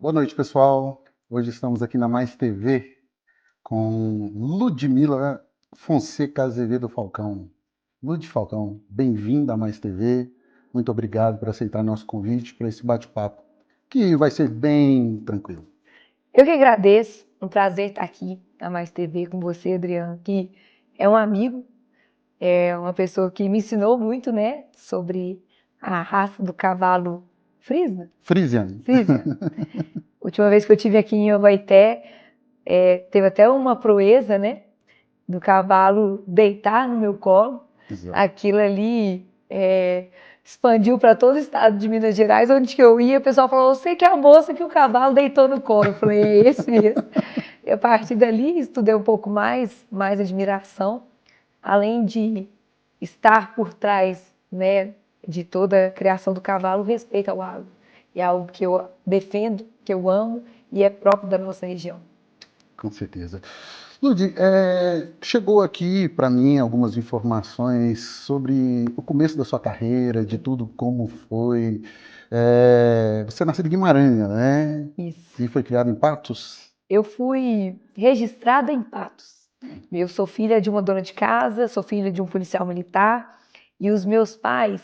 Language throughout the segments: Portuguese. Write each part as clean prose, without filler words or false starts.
Boa noite, pessoal. Hoje estamos aqui na Mais TV com Ludmila Fonseca Azevedo Falcão. Lud Falcão, bem-vinda à Mais TV. Muito obrigado por aceitar nosso convite para esse bate-papo, que vai ser bem tranquilo. Eu que agradeço, um prazer estar aqui na Mais TV com você, Adriano, que é um amigo, é uma pessoa que me ensinou muito, né, sobre a raça do cavalo Friesian. Frisian. Última vez que eu estive aqui em Obaeté, teve até uma proeza, né, do cavalo deitar no meu colo. Exato. Aquilo ali expandiu para todo o estado de Minas Gerais, onde que eu ia, o pessoal falou, você que é a moça que o cavalo deitou no colo. Eu falei, é esse mesmo. E a partir dali estudei um pouco mais admiração, além de estar por trás, né, de toda a criação do cavalo, respeito ao agro. E é algo que eu defendo, que eu amo e é próprio da nossa região. Com certeza. Lud, chegou aqui para mim algumas informações sobre o começo da sua carreira, de tudo como foi. Você nasceu em Guimarães, né? Isso. E foi criado em Patos? Eu fui registrada em Patos. Eu sou filha de uma dona de casa, sou filha de um policial militar, e os meus pais,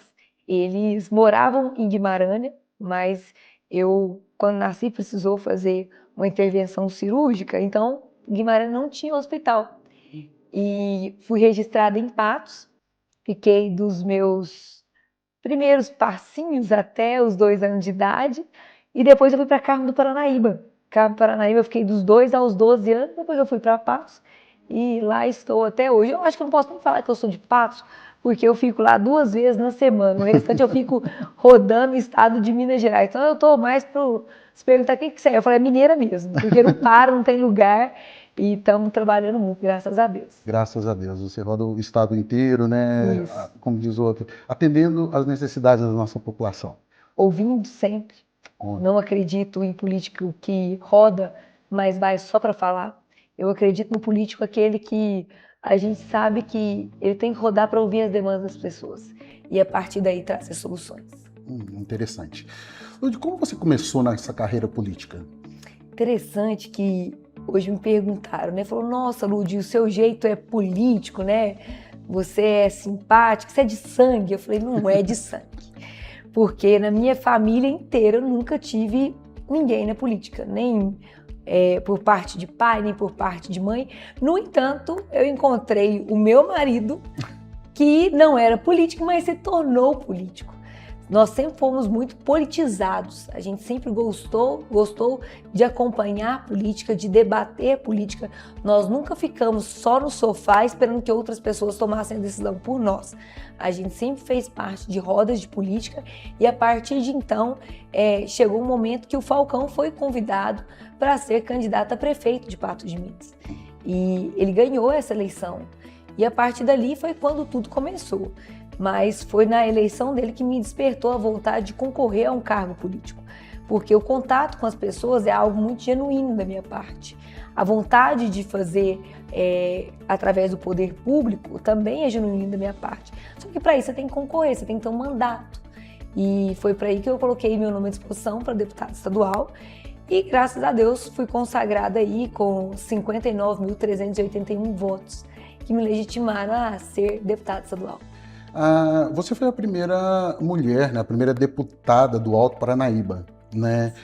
eles moravam em Guimarães, mas eu, quando nasci, precisou fazer uma intervenção cirúrgica, então Guimarães não tinha hospital. E fui registrada em Patos, fiquei dos meus primeiros passinhos até os 2 anos de idade, e depois eu fui para Carmo do Paranaíba. Carmo do Paranaíba eu fiquei dos 2 aos 12 anos, depois eu fui para Patos, e lá estou até hoje. Eu acho que eu não posso nem falar que eu sou de Patos, porque eu fico lá 2 vezes na semana, o restante eu fico rodando o estado de Minas Gerais. Então eu estou mais para se perguntar o que você é. Eu falei, é mineira mesmo, porque não para, não tem lugar, e estamos trabalhando muito, graças a Deus. Graças a Deus. Você roda o estado inteiro, né? Isso. Como diz o outro, atendendo às necessidades da nossa população. Ouvindo sempre. Não acredito em político que roda, mas vai só para falar. Eu acredito no político aquele que a gente sabe que ele tem que rodar para ouvir as demandas das pessoas e a partir daí trazer soluções. Interessante. Lud, como você começou nessa carreira política? Interessante que hoje me perguntaram, né? Falou, nossa, Lud, o seu jeito é político, né? Você é simpático, você é de sangue. Eu falei, não é de sangue. Porque na minha família inteira eu nunca tive ninguém na política, nem por parte de pai, nem por parte de mãe. No entanto, eu encontrei o meu marido, que não era político, mas se tornou político. Nós sempre fomos muito politizados, a gente sempre gostou de acompanhar política, de debater política. Nós nunca ficamos só no sofá esperando que outras pessoas tomassem a decisão por nós. A gente sempre fez parte de rodas de política e a partir de então chegou um momento que o Falcão foi convidado para ser candidato a prefeito de Patos de Minas. E ele ganhou essa eleição. E a partir dali foi quando tudo começou. Mas foi na eleição dele que me despertou a vontade de concorrer a um cargo político. Porque o contato com as pessoas é algo muito genuíno da minha parte. A vontade de fazer através do poder público também é genuíno da minha parte. Só que para isso você tem que concorrer, você tem que ter um mandato. E foi para aí que eu coloquei meu nome à disposição para deputado estadual. E graças a Deus fui consagrada aí com 59.381 votos que me legitimaram a ser deputada estadual. Você foi a primeira mulher, né, a primeira deputada do Alto Paranaíba, né?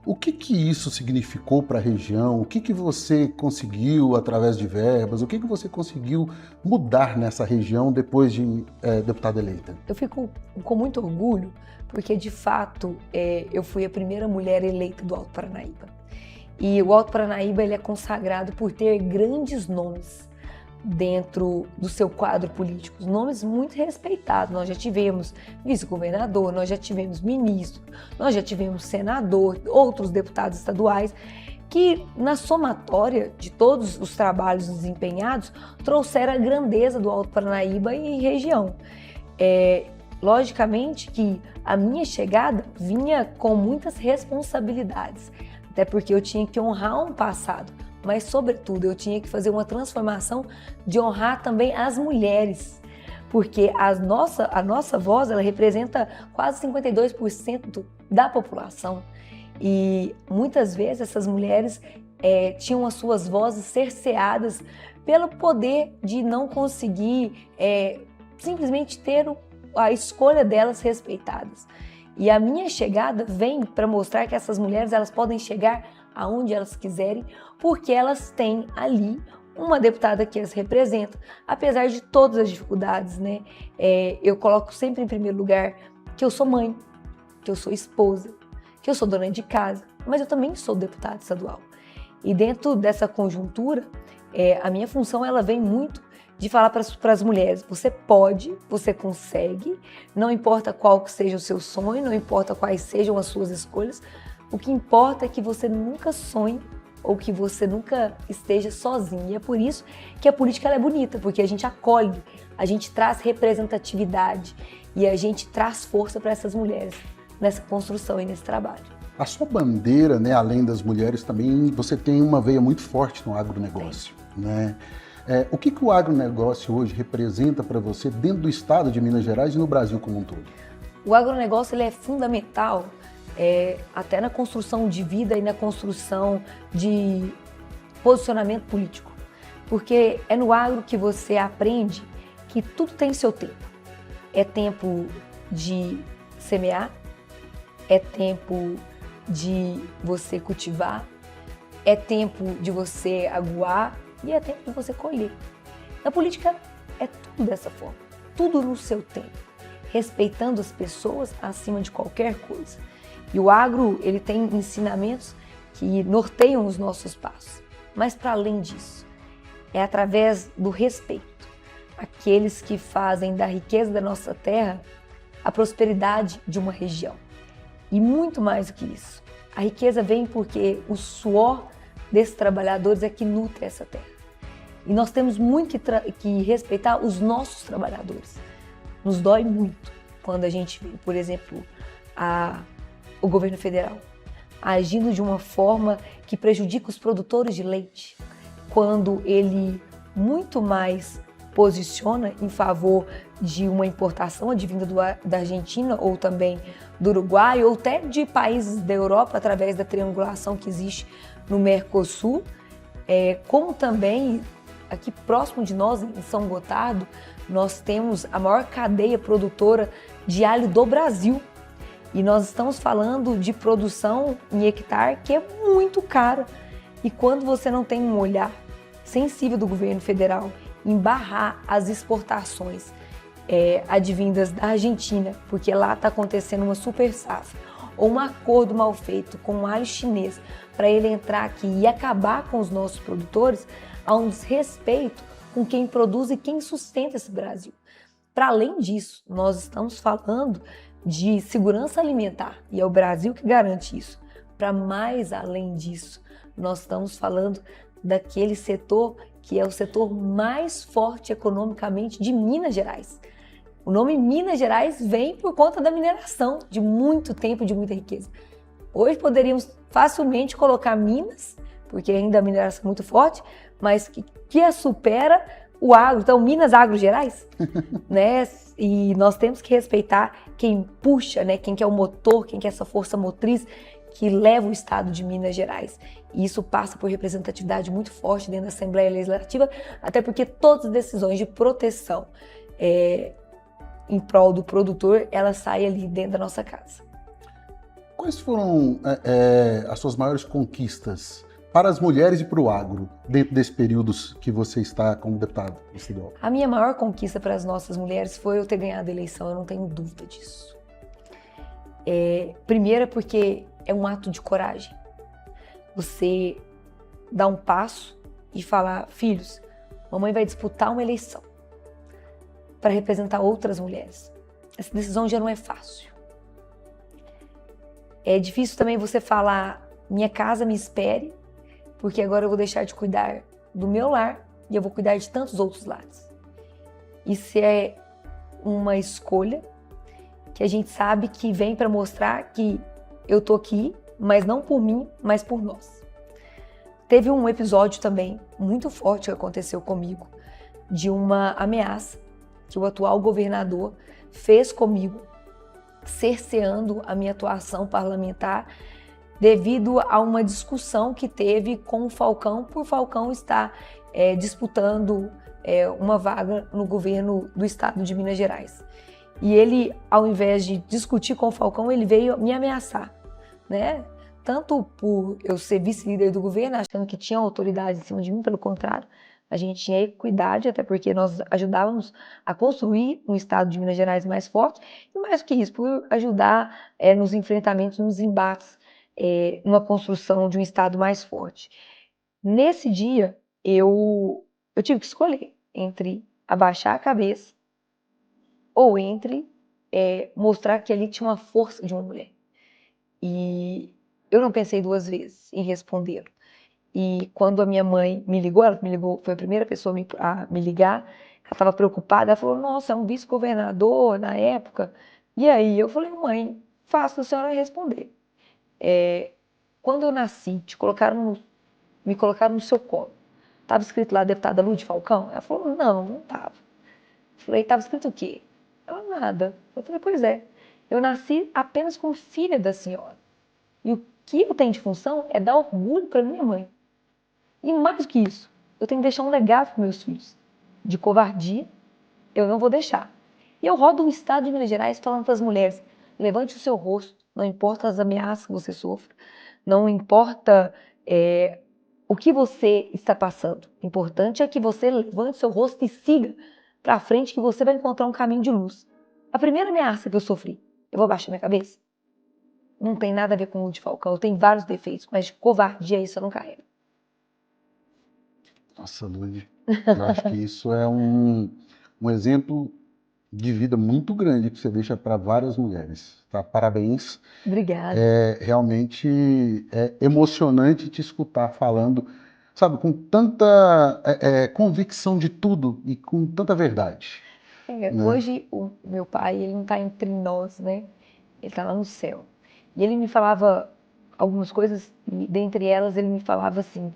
O que isso significou para a região? O que você conseguiu através de verbas? O que você conseguiu mudar nessa região depois de deputada eleita? Eu fico com muito orgulho porque, de fato, eu fui a primeira mulher eleita do Alto Paranaíba. E o Alto Paranaíba ele é consagrado por ter grandes nomes dentro do seu quadro político, nomes muito respeitados. Nós já tivemos vice-governador, nós já tivemos ministro, nós já tivemos senador, outros deputados estaduais, que na somatória de todos os trabalhos desempenhados trouxeram a grandeza do Alto Paranaíba e região. Logicamente que a minha chegada vinha com muitas responsabilidades, até porque eu tinha que honrar um passado, mas, sobretudo, eu tinha que fazer uma transformação de honrar também as mulheres, porque a nossa voz ela representa quase 52% da população. E muitas vezes essas mulheres tinham as suas vozes cerceadas pelo poder de não conseguir simplesmente ter a escolha delas respeitadas. E a minha chegada vem para mostrar que essas mulheres elas podem chegar aonde elas quiserem, porque elas têm ali uma deputada que as representa, apesar de todas as dificuldades, né? Eu coloco sempre em primeiro lugar que eu sou mãe, que eu sou esposa, que eu sou dona de casa, mas eu também sou deputada estadual. E dentro dessa conjuntura, a minha função ela vem muito de falar para as mulheres, você pode, você consegue, não importa qual que seja o seu sonho, não importa quais sejam as suas escolhas, o que importa é que você nunca sonhe ou que você nunca esteja sozinho. E é por isso que a política ela é bonita, porque a gente acolhe, a gente traz representatividade e a gente traz força para essas mulheres nessa construção e nesse trabalho. A sua bandeira, né, além das mulheres, também você tem uma veia muito forte no agronegócio, né? O que o agronegócio hoje representa para você dentro do estado de Minas Gerais e no Brasil como um todo? O agronegócio ele é fundamental até na construção de vida e na construção de posicionamento político. Porque é no agro que você aprende que tudo tem seu tempo. É tempo de semear, é tempo de você cultivar, é tempo de você aguar e é tempo de você colher. Na política é tudo dessa forma, tudo no seu tempo, respeitando as pessoas acima de qualquer coisa. E o agro, ele tem ensinamentos que norteiam os nossos passos. Mas para além disso, é através do respeito, aqueles que fazem da riqueza da nossa terra a prosperidade de uma região. E muito mais do que isso, a riqueza vem porque o suor desses trabalhadores é que nutre essa terra. E nós temos muito que respeitar os nossos trabalhadores. Nos dói muito quando a gente vê, por exemplo, o governo federal agindo de uma forma que prejudica os produtores de leite, quando ele muito mais posiciona em favor de uma importação advinda da Argentina ou também do Uruguai ou até de países da Europa através da triangulação que existe no Mercosul, como também aqui próximo de nós, em São Gotardo, nós temos a maior cadeia produtora de alho do Brasil. E nós estamos falando de produção em hectare que é muito cara. E quando você não tem um olhar sensível do governo federal em barrar as exportações advindas da Argentina, porque lá está acontecendo uma super safra, ou um acordo mal feito com o alho chinês para ele entrar aqui e acabar com os nossos produtores, há um desrespeito com quem produz e quem sustenta esse Brasil. Para além disso, nós estamos falando de segurança alimentar e é o Brasil que garante isso. Para mais além disso, nós estamos falando daquele setor que é o setor mais forte economicamente de Minas Gerais. O nome Minas Gerais vem por conta da mineração, de muito tempo, de muita riqueza. Hoje poderíamos facilmente colocar Minas, porque ainda a mineração é muito forte, mas que a supera o agro. Então, Minas Agro Gerais, né? E nós temos que respeitar quem puxa, né? Quem que é o motor, quem que é essa força motriz que leva o estado de Minas Gerais. E isso passa por representatividade muito forte dentro da Assembleia Legislativa, até porque todas as decisões de proteção em prol do produtor, elas saem ali dentro da nossa casa. Quais foram as suas maiores conquistas para as mulheres e para o agro, dentro desse período que você está como deputado estadual? A minha maior conquista para as nossas mulheres foi eu ter ganhado a eleição, eu não tenho dúvida disso. Primeiro porque é um ato de coragem. Você dá um passo e falar, filhos, mamãe vai disputar uma eleição para representar outras mulheres. Essa decisão já não é fácil. É difícil também você falar, minha casa me espere, porque agora eu vou deixar de cuidar do meu lar e eu vou cuidar de tantos outros lares. Isso é uma escolha que a gente sabe que vem para mostrar que eu tô aqui, mas não por mim, mas por nós. Teve um episódio também muito forte que aconteceu comigo, de uma ameaça que o atual governador fez comigo, cerceando a minha atuação parlamentar devido a uma discussão que teve com o Falcão, por Falcão estar disputando uma vaga no governo do estado de Minas Gerais. E ele, ao invés de discutir com o Falcão, ele veio me ameaçar, né? Tanto por eu ser vice-líder do governo, achando que tinha autoridade em cima de mim, pelo contrário, a gente tinha equidade, até porque nós ajudávamos a construir um estado de Minas Gerais mais forte, e mais do que isso, por ajudar nos enfrentamentos, nos embates, numa construção de um estado mais forte. Nesse dia, eu tive que escolher entre abaixar a cabeça ou entre mostrar que ali tinha uma força de uma mulher. E eu não pensei duas vezes em responder. E quando a minha mãe me ligou, foi a primeira pessoa a me ligar, ela estava preocupada, ela falou, nossa, é um vice-governador na época. E aí eu falei, mãe, faço a senhora responder. Quando eu nasci, me colocaram no seu colo. Estava escrito lá, deputada Lúdia Falcão? Ela falou, não estava. Falei, estava escrito o quê? Ela, nada. Eu falei, pois é, eu nasci apenas como filha da senhora. E o que eu tenho de função é dar orgulho para minha mãe. E mais do que isso, eu tenho que deixar um legado para meus filhos. De covardia, eu não vou deixar. E eu rodo o estado de Minas Gerais falando para as mulheres, levante o seu rosto, não importa as ameaças que você sofre, não importa o que você está passando. O importante é que você levante seu rosto e siga para frente, que você vai encontrar um caminho de luz. A primeira ameaça que eu sofri, eu vou baixar minha cabeça? Não tem nada a ver com o Lúdia Falcão, eu tenho vários defeitos, mas de covardia isso eu não carrego. Nossa, Lúdia, eu acho que isso é um exemplo de vida muito grande que você deixa para várias mulheres, tá? Parabéns. Obrigada. Realmente é emocionante te escutar falando, sabe, com tanta convicção de tudo e com tanta verdade. Né? Hoje o meu pai, ele não está entre nós, né? Ele está lá no céu. E ele me falava algumas coisas, e dentre elas ele me falava assim,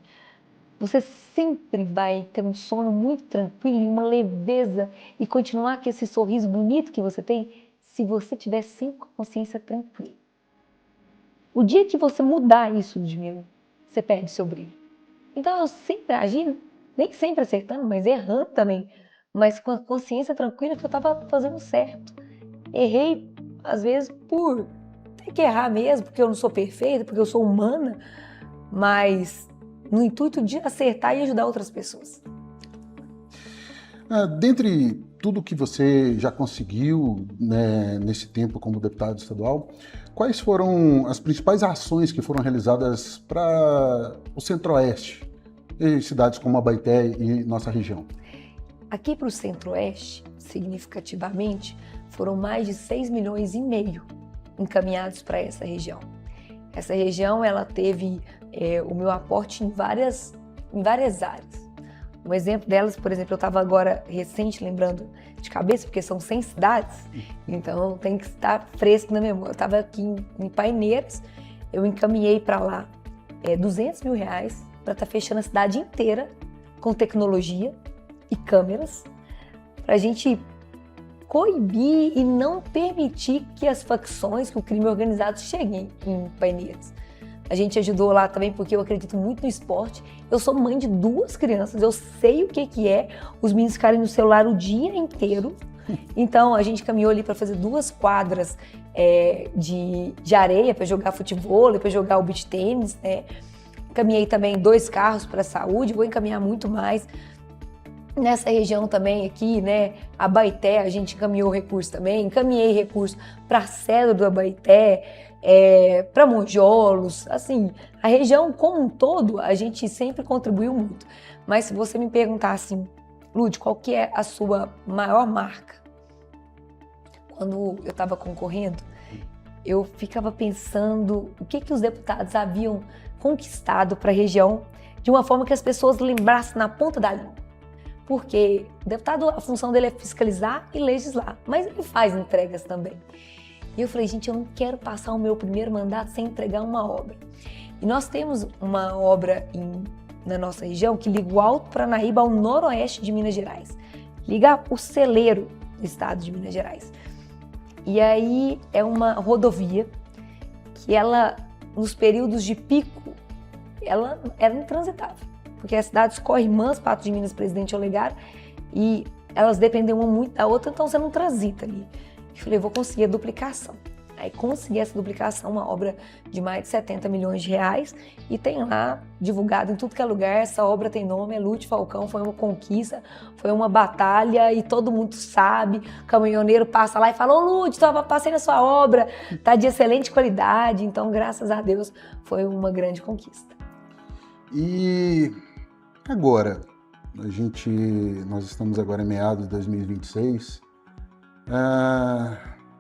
você sempre vai ter um sono muito tranquilo, uma leveza e continuar com esse sorriso bonito que você tem se você tiver sempre com a consciência tranquila. O dia que você mudar isso, Ludmila, você perde seu brilho. Então eu sempre agi, nem sempre acertando, mas errando também, mas com a consciência tranquila que eu estava fazendo certo. Errei, às vezes, por ter que errar mesmo, porque eu não sou perfeita, porque eu sou humana, mas no intuito de acertar e ajudar outras pessoas. Dentre tudo que você já conseguiu, né, nesse tempo como deputado estadual, quais foram as principais ações que foram realizadas para o Centro-Oeste, e cidades como Abaeté e nossa região? Aqui para o Centro-Oeste, significativamente, foram mais de 6,5 milhões encaminhados para essa região. Essa região ela teve o meu aporte em várias áreas. Um exemplo delas, por exemplo, eu estava agora recente lembrando de cabeça, porque são 100 cidades, então tem que estar fresco na memória. Eu estava aqui em Paineiras, eu encaminhei para lá R$200 mil para estar fechando a cidade inteira com tecnologia e câmeras, para a gente coibir e não permitir que as facções, que o crime organizado cheguem em Paineiras. A gente ajudou lá também porque eu acredito muito no esporte. Eu sou mãe de 2 crianças, eu sei o que é os meninos ficarem no celular o dia inteiro. Então a gente caminhou ali para fazer 2 quadras de areia para jogar futebol, para jogar o beach tênis, né? Caminhei também 2 carros para a saúde, vou encaminhar muito mais. Nessa região também aqui, né, Abaeté, a gente encaminhou recursos também, encaminhei recursos para a Cedro do Abaeté, para Monjolos, assim, a região como um todo, a gente sempre contribuiu muito. Mas se você me perguntar assim, Lud, qual que é a sua maior marca? Quando eu estava concorrendo, eu ficava pensando o que os deputados haviam conquistado para a região de uma forma que as pessoas lembrassem na ponta da língua. Porque o deputado, a função dele é fiscalizar e legislar, mas ele faz entregas também. E eu falei, gente, eu não quero passar o meu primeiro mandato sem entregar uma obra. E nós temos uma obra na nossa região que liga o Alto Paranaíba ao noroeste de Minas Gerais. Liga o celeiro do estado de Minas Gerais. E aí é uma rodovia que ela nos períodos de pico, ela era intransitável, porque as cidades corrimãs, Patos de Minas, Presidente Olegário, e elas dependem uma muito da outra, então você não transita ali. Eu falei, vou conseguir a duplicação. Aí consegui essa duplicação, uma obra de mais de 70 milhões de reais, e tem lá, divulgado em tudo que é lugar, essa obra tem nome, é Lúdio Falcão, foi uma conquista, foi uma batalha, e todo mundo sabe, o caminhoneiro passa lá e fala, ô Lúdio, passei na sua obra, tá de excelente qualidade, então graças a Deus foi uma grande conquista. E agora, nós estamos agora em meados de 2026,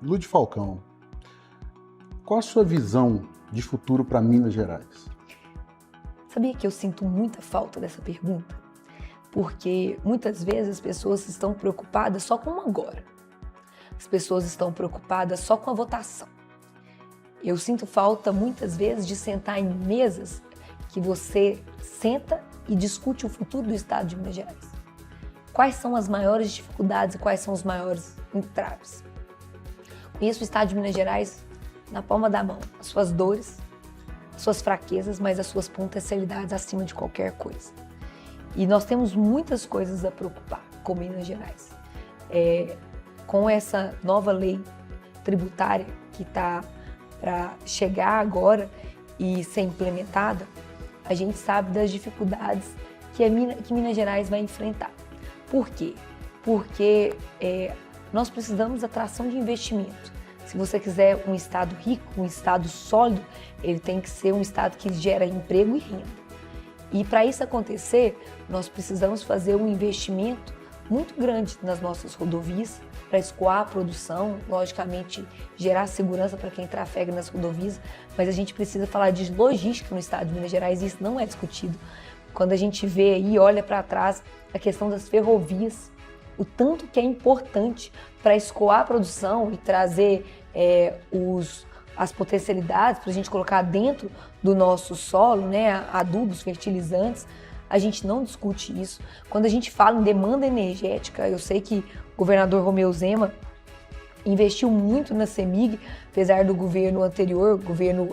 Lúdio Falcão, qual a sua visão de futuro para Minas Gerais? Sabia que eu sinto muita falta dessa pergunta? Porque muitas vezes as pessoas estão preocupadas só com o agora. As pessoas estão preocupadas só com a votação. Eu sinto falta muitas vezes de sentar em mesas que você senta e discute o futuro do estado de Minas Gerais. Quais são as maiores dificuldades e quais são os maiores entraves? Conheço o estado de Minas Gerais na palma da mão, as suas dores, as suas fraquezas, mas as suas potencialidades acima de qualquer coisa. E nós temos muitas coisas a preocupar com Minas Gerais. Com essa nova lei tributária que está para chegar agora e ser implementada, a gente sabe das dificuldades que Minas Gerais vai enfrentar. Por quê? Porque nós precisamos da atração de investimento. Se você quiser um estado rico, um estado sólido, ele tem que ser um estado que gera emprego e renda. E para isso acontecer, nós precisamos fazer um investimento muito grande nas nossas rodovias, para escoar a produção, logicamente gerar segurança para quem trafega nas rodovias, mas a gente precisa falar de logística no estado de Minas Gerais e isso não é discutido. Quando a gente vê aí, olha para trás, a questão das ferrovias, o tanto que é importante para escoar a produção e trazer as potencialidades para a gente colocar dentro do nosso solo, né, adubos, fertilizantes, a gente não discute isso. Quando a gente fala em demanda energética, eu sei que o governador Romeu Zema investiu muito na CEMIG, apesar do governo anterior, governo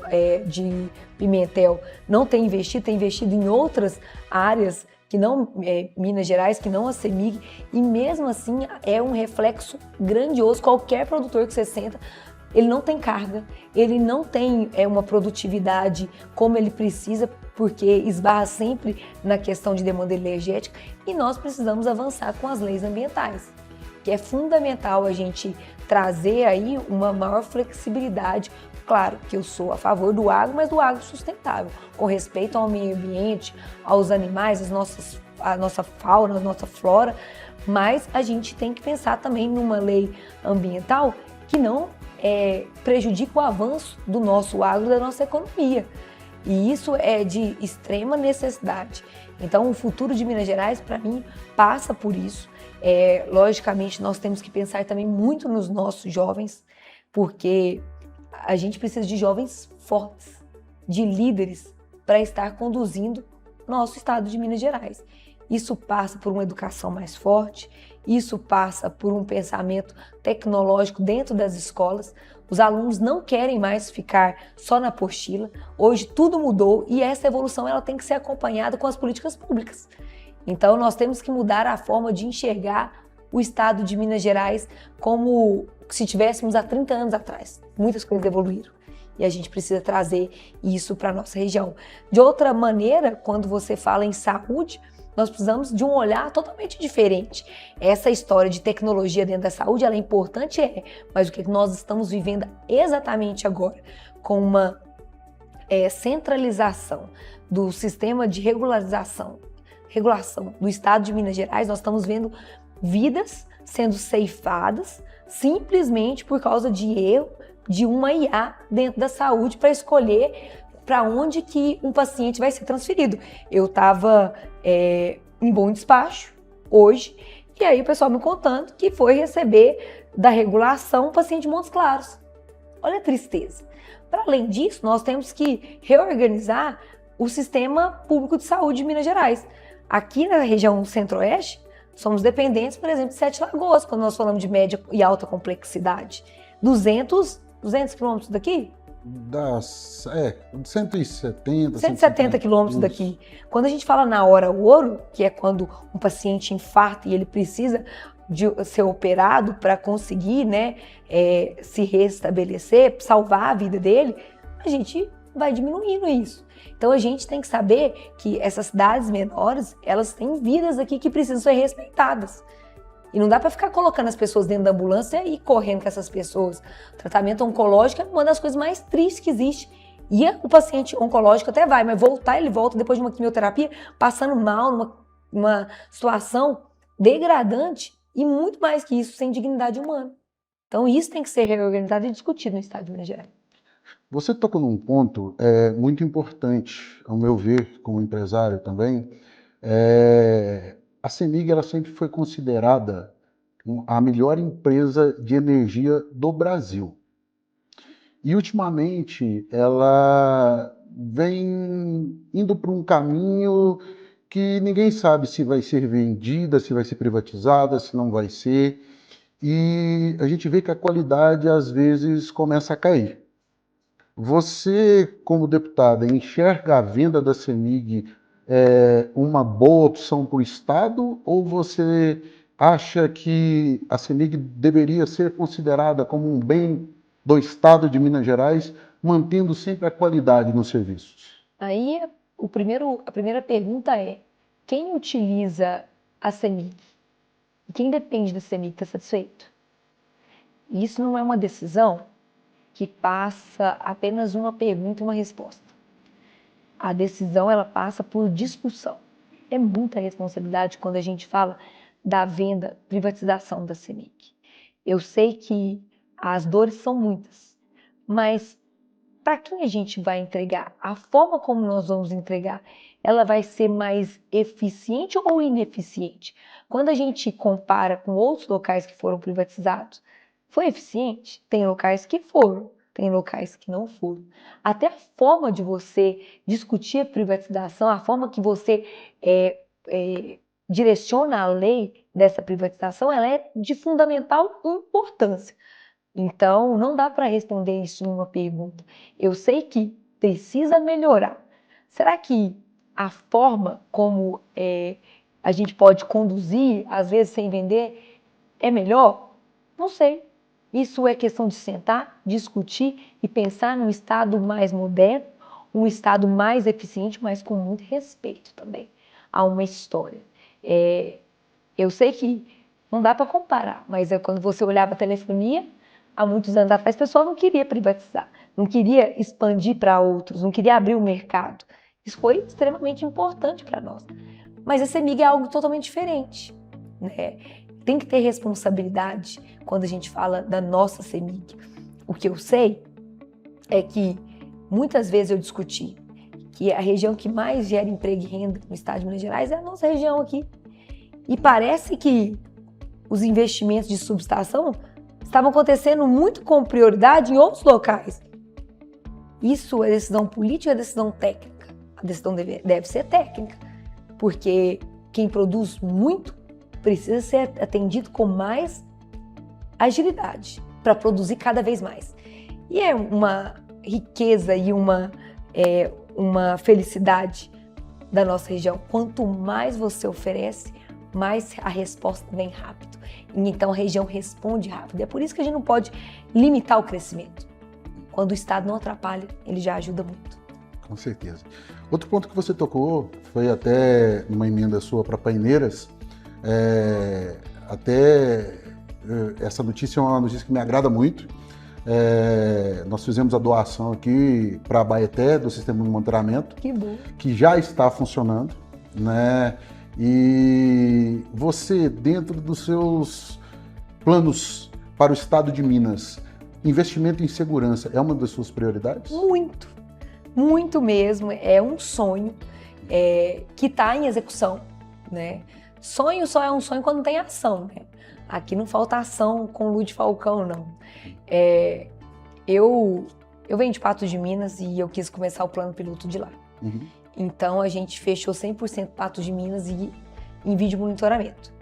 de Pimentel, não ter investido, tem investido em outras áreas que não Minas Gerais, que não a CEMIG, e mesmo assim é um reflexo grandioso. Qualquer produtor que você senta, ele não tem carga, ele não tem uma produtividade como ele precisa, porque esbarra sempre na questão de demanda energética, e nós precisamos avançar com as leis ambientais, que é fundamental a gente trazer aí uma maior flexibilidade. Claro que eu sou a favor do agro, mas do agro sustentável, com respeito ao meio ambiente, aos animais, a nossa fauna, a nossa flora, mas a gente tem que pensar também numa lei ambiental que não prejudique o avanço do nosso agro, da nossa economia. E isso é de extrema necessidade. Então, o futuro de Minas Gerais, para mim, passa por isso. Logicamente, nós temos que pensar também muito nos nossos jovens, porque a gente precisa de jovens fortes, de líderes, para estar conduzindo nosso estado de Minas Gerais. Isso passa por uma educação mais forte, isso passa por um pensamento tecnológico dentro das escolas. Os alunos não querem mais ficar só na apostila. Hoje tudo mudou e essa evolução ela tem que ser acompanhada com as políticas públicas. Então nós temos que mudar a forma de enxergar o estado de Minas Gerais como se tivéssemos há 30 anos atrás. Muitas coisas evoluíram e a gente precisa trazer isso para a nossa região. De outra maneira, quando você fala em saúde, nós precisamos de um olhar totalmente diferente. Essa história de tecnologia dentro da saúde, ela é importante, mas o que nós estamos vivendo exatamente agora, com uma centralização do sistema de regulação do estado de Minas Gerais, nós estamos vendo vidas sendo ceifadas simplesmente por causa de erro de uma IA dentro da saúde para escolher para onde que um paciente vai ser transferido. Eu estava em Bom Despacho hoje, e aí o pessoal me contando que foi receber da regulação um paciente de Montes Claros. Olha a tristeza. Para além disso, nós temos que reorganizar o sistema público de saúde de Minas Gerais. Aqui na região centro-oeste, somos dependentes, por exemplo, de Sete Lagoas, quando nós falamos de média e alta complexidade. 200 quilômetros daqui, das 170, 170 quilômetros daqui. Quando a gente fala na hora ouro, que é quando um paciente infarta e ele precisa de ser operado para conseguir, né, se restabelecer, salvar a vida dele, a gente vai diminuindo isso. Então a gente tem que saber que essas cidades menores, elas têm vidas aqui que precisam ser respeitadas. E não dá para ficar colocando as pessoas dentro da ambulância e correndo com essas pessoas. O tratamento oncológico é uma das coisas mais tristes que existe. E o paciente oncológico até vai, mas ele volta depois de uma quimioterapia, passando mal, numa situação degradante e muito mais que isso, sem dignidade humana. Então isso tem que ser reorganizado e discutido no estado de Minas Gerais. Você tocou num ponto muito importante, ao meu ver, como empresário também. A CEMIG ela sempre foi considerada a melhor empresa de energia do Brasil. E, ultimamente, ela vem indo por um caminho que ninguém sabe se vai ser vendida, se vai ser privatizada, se não vai ser. E a gente vê que a qualidade, às vezes, começa a cair. Você, como deputada, enxerga a venda da CEMIG uma boa opção para o Estado, ou você acha que a CEMIG deveria ser considerada como um bem do Estado de Minas Gerais, mantendo sempre a qualidade nos serviços? Aí a primeira pergunta é: quem utiliza a CEMIG? Quem depende da CEMIG está satisfeito? Isso não é uma decisão que passa apenas uma pergunta e uma resposta. A decisão ela passa por discussão. É muita responsabilidade quando a gente fala da venda, privatização da CEMIG. Eu sei que as dores são muitas, mas para quem a gente vai entregar? A forma como nós vamos entregar, ela vai ser mais eficiente ou ineficiente? Quando a gente compara com outros locais que foram privatizados, foi eficiente? Tem locais que foram. Tem locais que não foram. Até a forma de você discutir a privatização, a forma que você direciona a lei dessa privatização, ela é de fundamental importância. Então, não dá para responder isso em uma pergunta. Eu sei que precisa melhorar. Será que a forma como a gente pode conduzir, às vezes sem vender, é melhor? Não sei. Isso é questão de sentar, discutir e pensar num Estado mais moderno, um Estado mais eficiente, mas com muito respeito também a uma história. Eu sei que não dá para comparar, mas quando você olhava a telefonia, há muitos anos atrás, o pessoal não queria privatizar, não queria expandir para outros, não queria abrir o mercado. Isso foi extremamente importante para nós. Mas a CEMIG é algo totalmente diferente, né? Tem que ter responsabilidade quando a gente fala da nossa CEMIG. O que eu sei é que muitas vezes eu discuti que a região que mais gera emprego e renda no estado de Minas Gerais é a nossa região aqui. E parece que os investimentos de subestação estavam acontecendo muito com prioridade em outros locais. Isso é decisão política ou é decisão técnica? A decisão deve ser técnica, porque quem produz muito precisa ser atendido com mais agilidade para produzir cada vez mais. E é uma riqueza e uma felicidade da nossa região. Quanto mais você oferece, mais a resposta vem rápido. E então a região responde rápido. É por isso que a gente não pode limitar o crescimento. Quando o Estado não atrapalha, ele já ajuda muito. Com certeza. Outro ponto que você tocou foi até numa emenda sua para Paineiras. Essa notícia é uma notícia que me agrada muito. Nós fizemos a doação aqui para a Abaeté, do sistema de monitoramento, Que bom. que já está funcionando, né? E você, dentro dos seus planos para o estado de Minas, investimento em segurança é uma das suas prioridades? Muito, muito mesmo. É um sonho que está em execução, né? Sonho só é um sonho quando tem ação, né? Aqui não falta ação com Lúcio Falcão, não. Eu venho de Patos de Minas e eu quis começar o plano piloto de lá. Uhum. Então a gente fechou 100% Patos de Minas e em vídeo monitoramento.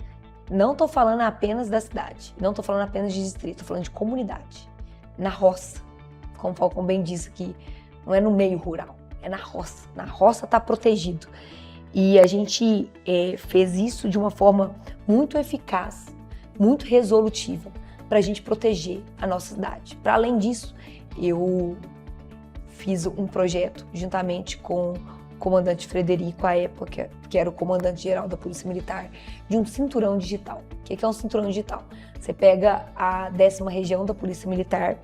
Não estou falando apenas da cidade, não estou falando apenas de distrito, estou falando de comunidade, na roça, como o Falcão bem disse aqui, não é no meio rural, é na roça. Na roça está protegido. E a gente fez isso de uma forma muito eficaz, muito resolutiva, para a gente proteger a nossa cidade. Para além disso, eu fiz um projeto juntamente com o comandante Frederico, à época, que era o comandante-geral da Polícia Militar, de um cinturão digital. O que é um cinturão digital? Você pega a 10ª região da Polícia Militar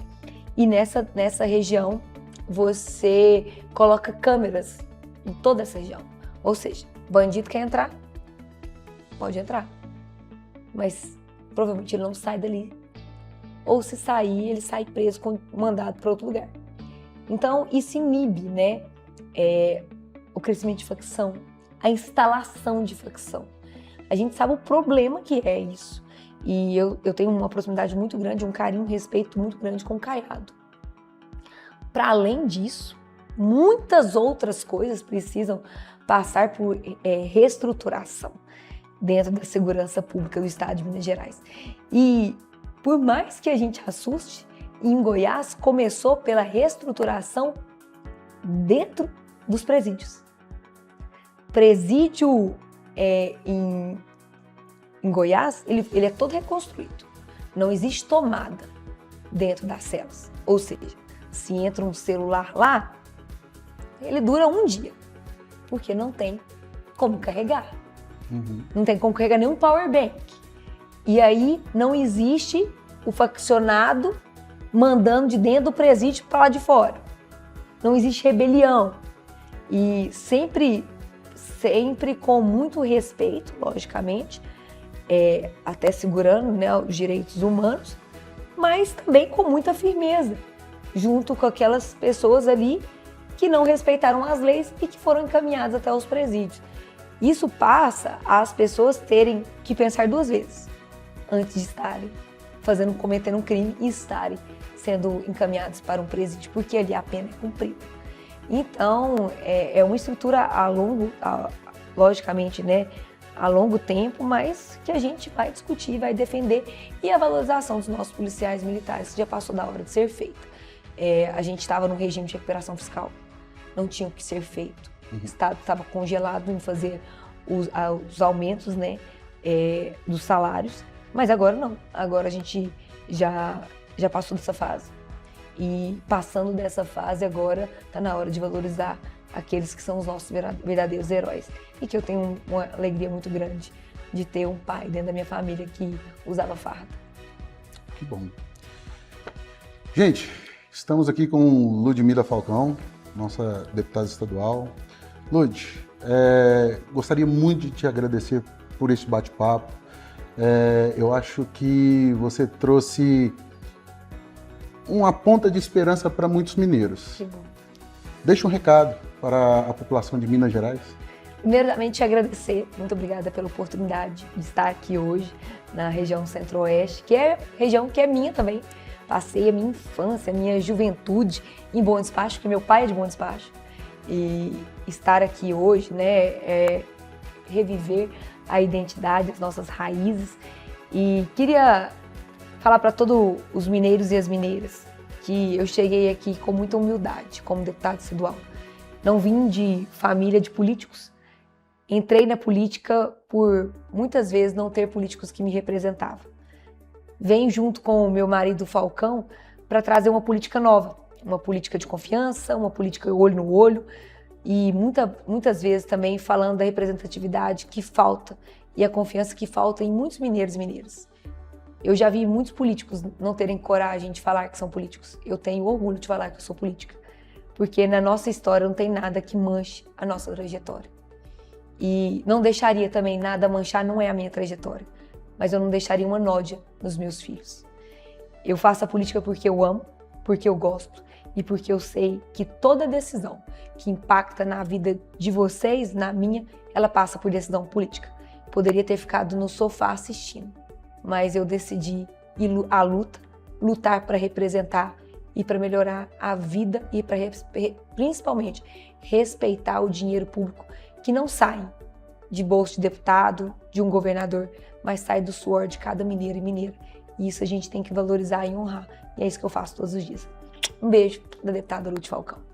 e nessa região você coloca câmeras em toda essa região. Ou seja, bandido quer entrar, pode entrar, mas provavelmente ele não sai dali. Ou se sair, ele sai preso, mandado para outro lugar. Então, isso inibe, né, o crescimento de facção, a instalação de facção. A gente sabe o problema que é isso. E eu tenho uma proximidade muito grande, um carinho, um respeito muito grande com o Caiado. Para além disso, muitas outras coisas precisam passar por reestruturação dentro da segurança pública do estado de Minas Gerais. E por mais que a gente assuste, em Goiás começou pela reestruturação dentro dos presídios. Presídio em Goiás, ele é todo reconstruído. Não existe tomada dentro das celas. Ou seja, se entra um celular lá, ele dura um dia, porque não tem como carregar. Não tem como carregar nenhum power bank. E aí não existe o faccionado mandando de dentro do presídio para lá de fora. Não existe rebelião. E sempre com muito respeito, logicamente, até segurando, né, os direitos humanos, mas também com muita firmeza, junto com aquelas pessoas ali que não respeitaram as leis e que foram encaminhadas até os presídios. Isso passa as pessoas terem que pensar 2 vezes antes de estarem cometendo um crime e estarem sendo encaminhados para um presídio, porque ali a pena é cumprida. Então, é uma estrutura logicamente, né, a longo tempo, mas que a gente vai discutir, vai defender, e a valorização dos nossos policiais militares, que já passou da hora de ser feita. A gente estava no regime de recuperação fiscal, não tinha o que ser feito. O Estado estava congelado em fazer os aumentos, né, dos salários, mas agora não. Agora a gente já passou dessa fase. E passando dessa fase agora, está na hora de valorizar aqueles que são os nossos verdadeiros heróis. E que eu tenho uma alegria muito grande de ter um pai dentro da minha família que usava farda. Que bom. Gente, estamos aqui com Ludmila Falcão, nossa deputada estadual. Lud, gostaria muito de te agradecer por esse bate-papo. Eu acho que você trouxe uma ponta de esperança para muitos mineiros. Que bom. Deixa um recado para a população de Minas Gerais. Primeiramente, te agradecer. Muito obrigada pela oportunidade de estar aqui hoje na região Centro-Oeste, que é região que é minha também. Passei a minha infância, a minha juventude em Bom Despacho, porque meu pai é de Bom Despacho. E estar aqui hoje, né, é reviver a identidade, as nossas raízes. E queria falar para todos os mineiros e as mineiras que eu cheguei aqui com muita humildade como deputada estadual. Não vim de família de políticos. Entrei na política por muitas vezes não ter políticos que me representavam. Venho junto com o meu marido Falcão para trazer uma política nova, uma política de confiança, uma política olho no olho e muitas vezes também falando da representatividade que falta e a confiança que falta em muitos mineiros e mineiras. Eu já vi muitos políticos não terem coragem de falar que são políticos. Eu tenho orgulho de falar que eu sou política, porque na nossa história não tem nada que manche a nossa trajetória. E não deixaria também nada manchar, não é a minha trajetória, mas eu não deixaria uma nódia nos meus filhos. Eu faço a política porque eu amo, porque eu gosto e porque eu sei que toda decisão que impacta na vida de vocês, na minha, ela passa por decisão política. Poderia ter ficado no sofá assistindo, mas eu decidi ir à luta, lutar para representar e para melhorar a vida e para principalmente respeitar o dinheiro público que não sai de bolso de deputado, de um governador, mas sai do suor de cada mineiro e mineira. E isso a gente tem que valorizar e honrar. E é isso que eu faço todos os dias. Um beijo da deputada Lúcia Falcão.